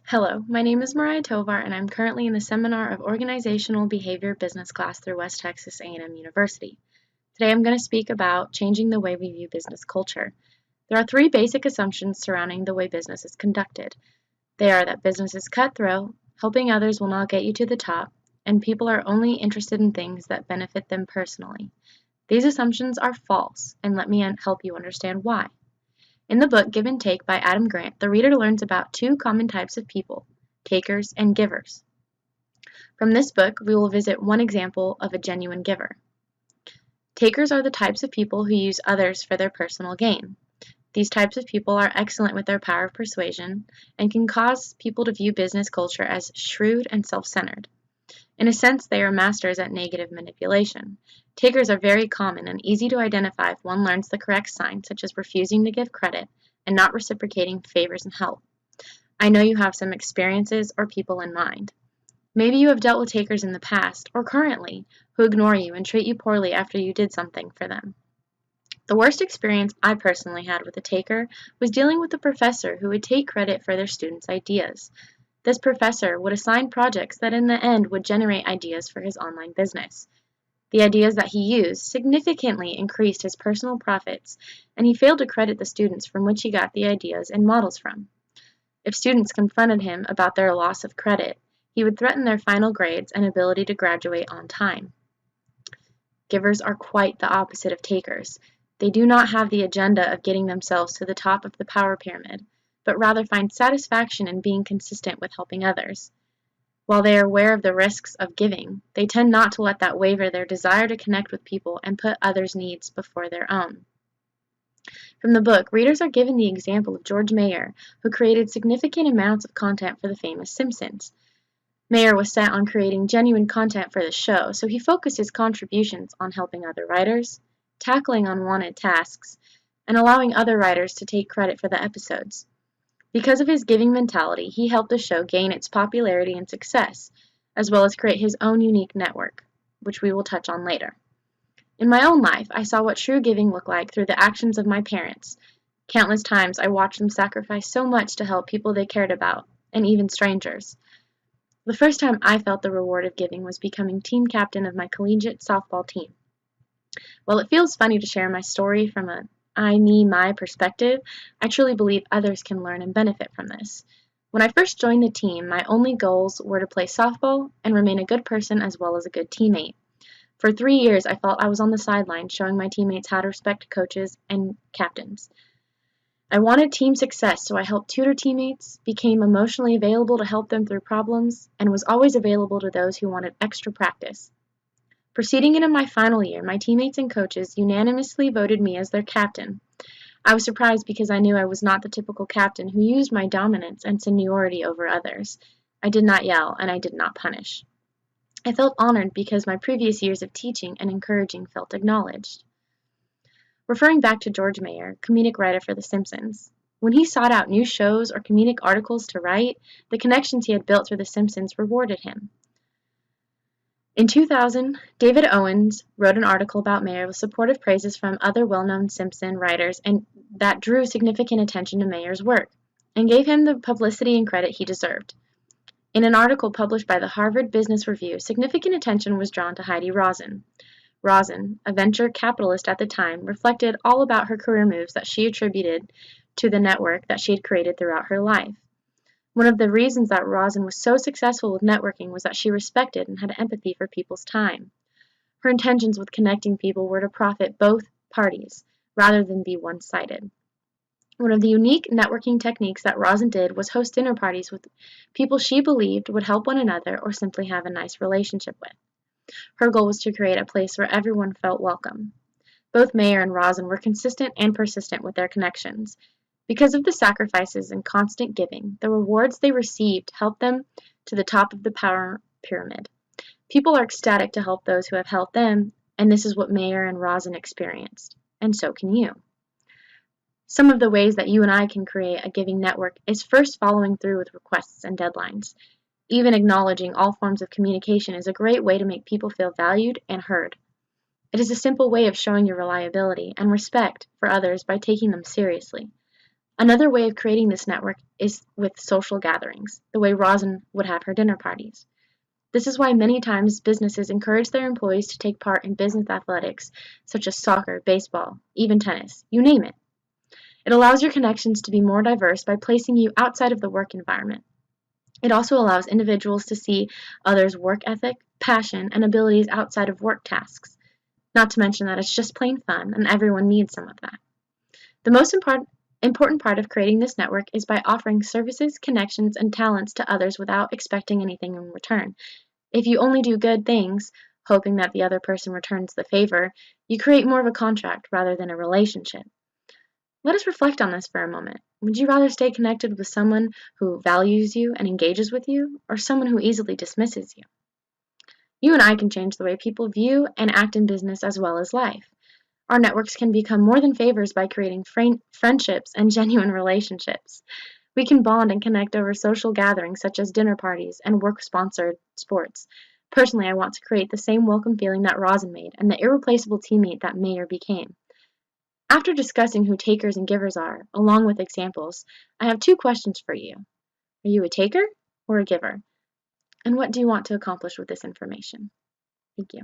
Hello, my name is Mariah Tovar, and I'm currently in the Seminar of Organizational Behavior Business class through West Texas A&M University. Today I'm going to speak about changing the way we view business culture. There are three basic assumptions surrounding the way business is conducted. They are that business is cutthroat, helping others will not get you to the top, and people are only interested in things that benefit them personally. These assumptions are false, and let me help you understand why. In the book Give and Take by Adam Grant, the reader learns about two common types of people, takers and givers. From this book, we will visit one example of a genuine giver. Takers are the types of people who use others for their personal gain. These types of people are excellent with their power of persuasion and can cause people to view business culture as shrewd and self-centered. In a sense, they are masters at negative manipulation. Takers are very common and easy to identify if one learns the correct signs, such as refusing to give credit and not reciprocating favors and help. I know you have some experiences or people in mind. Maybe you have dealt with takers in the past or currently who ignore you and treat you poorly after you did something for them. The worst experience I personally had with a taker was dealing with a professor who would take credit for their students' ideas. This professor would assign projects that in the end would generate ideas for his online business. The ideas that he used significantly increased his personal profits, and he failed to credit the students from which he got the ideas and models from. If students confronted him about their loss of credit, he would threaten their final grades and ability to graduate on time. Givers are quite the opposite of takers. They do not have the agenda of getting themselves to the top of the power pyramid, but rather find satisfaction in being consistent with helping others. While they are aware of the risks of giving, they tend not to let that waver their desire to connect with people and put others' needs before their own. From the book, readers are given the example of George Meyer, who created significant amounts of content for the famous Simpsons. Meyer was set on creating genuine content for the show, so he focused his contributions on helping other writers, tackling unwanted tasks, and allowing other writers to take credit for the episodes. Because of his giving mentality, he helped the show gain its popularity and success, as well as create his own unique network, which we will touch on later. In my own life, I saw what true giving looked like through the actions of my parents. Countless times I watched them sacrifice so much to help people they cared about, and even strangers. The first time I felt the reward of giving was becoming team captain of my collegiate softball team. While it feels funny to share my story from a I, me, my perspective, I truly believe others can learn and benefit from this. When I first joined the team, my only goals were to play softball and remain a good person as well as a good teammate. For 3 years, I felt I was on the sidelines showing my teammates how to respect coaches and captains. I wanted team success, so I helped tutor teammates, became emotionally available to help them through problems, and was always available to those who wanted extra practice. Proceeding into my final year, my teammates and coaches unanimously voted me as their captain. I was surprised because I knew I was not the typical captain who used my dominance and seniority over others. I did not yell, and I did not punish. I felt honored because my previous years of teaching and encouraging felt acknowledged. Referring back to George Meyer, comedic writer for The Simpsons, when he sought out new shows or comedic articles to write, the connections he had built through The Simpsons rewarded him. In 2000, David Owens wrote an article about Meyer with supportive praises from other well-known Simpson writers and that drew significant attention to Meyer's work and gave him the publicity and credit he deserved. In an article published by the Harvard Business Review, significant attention was drawn to Heidi Rosen. Rosen, a venture capitalist at the time, reflected all about her career moves that she attributed to the network that she had created throughout her life. One of the reasons that Rosen was so successful with networking was that she respected and had empathy for people's time. Her intentions with connecting people were to profit both parties, rather than be one-sided. One of the unique networking techniques that Rosen did was host dinner parties with people she believed would help one another or simply have a nice relationship with. Her goal was to create a place where everyone felt welcome. Both Meyer and Rosen were consistent and persistent with their connections. Because of the sacrifices and constant giving, the rewards they received helped them to the top of the power pyramid. People are ecstatic to help those who have helped them, and this is what Meyer and Rosen experienced, and so can you. Some of the ways that you and I can create a giving network is first following through with requests and deadlines. Even acknowledging all forms of communication is a great way to make people feel valued and heard. It is a simple way of showing your reliability and respect for others by taking them seriously. Another way of creating this network is with social gatherings, the way Rosin would have her dinner parties. This is why many times businesses encourage their employees to take part in business athletics such as soccer, baseball, even tennis, you name it. It allows your connections to be more diverse by placing you outside of the work environment. It also allows individuals to see others' work ethic, passion, and abilities outside of work tasks. Not to mention that it's just plain fun and everyone needs some of that. The most important part of creating this network is by offering services, connections, and talents to others without expecting anything in return. If you only do good things, hoping that the other person returns the favor, you create more of a contract rather than a relationship. Let us reflect on this for a moment. Would you rather stay connected with someone who values you and engages with you, or someone who easily dismisses you? You and I can change the way people view and act in business as well as life. Our networks can become more than favors by creating friendships and genuine relationships. We can bond and connect over social gatherings such as dinner parties and work-sponsored sports. Personally, I want to create the same welcome feeling that Rosin made and the irreplaceable teammate that Mayer became. After discussing who takers and givers are, along with examples, I have two questions for you. Are you a taker or a giver? And what do you want to accomplish with this information? Thank you.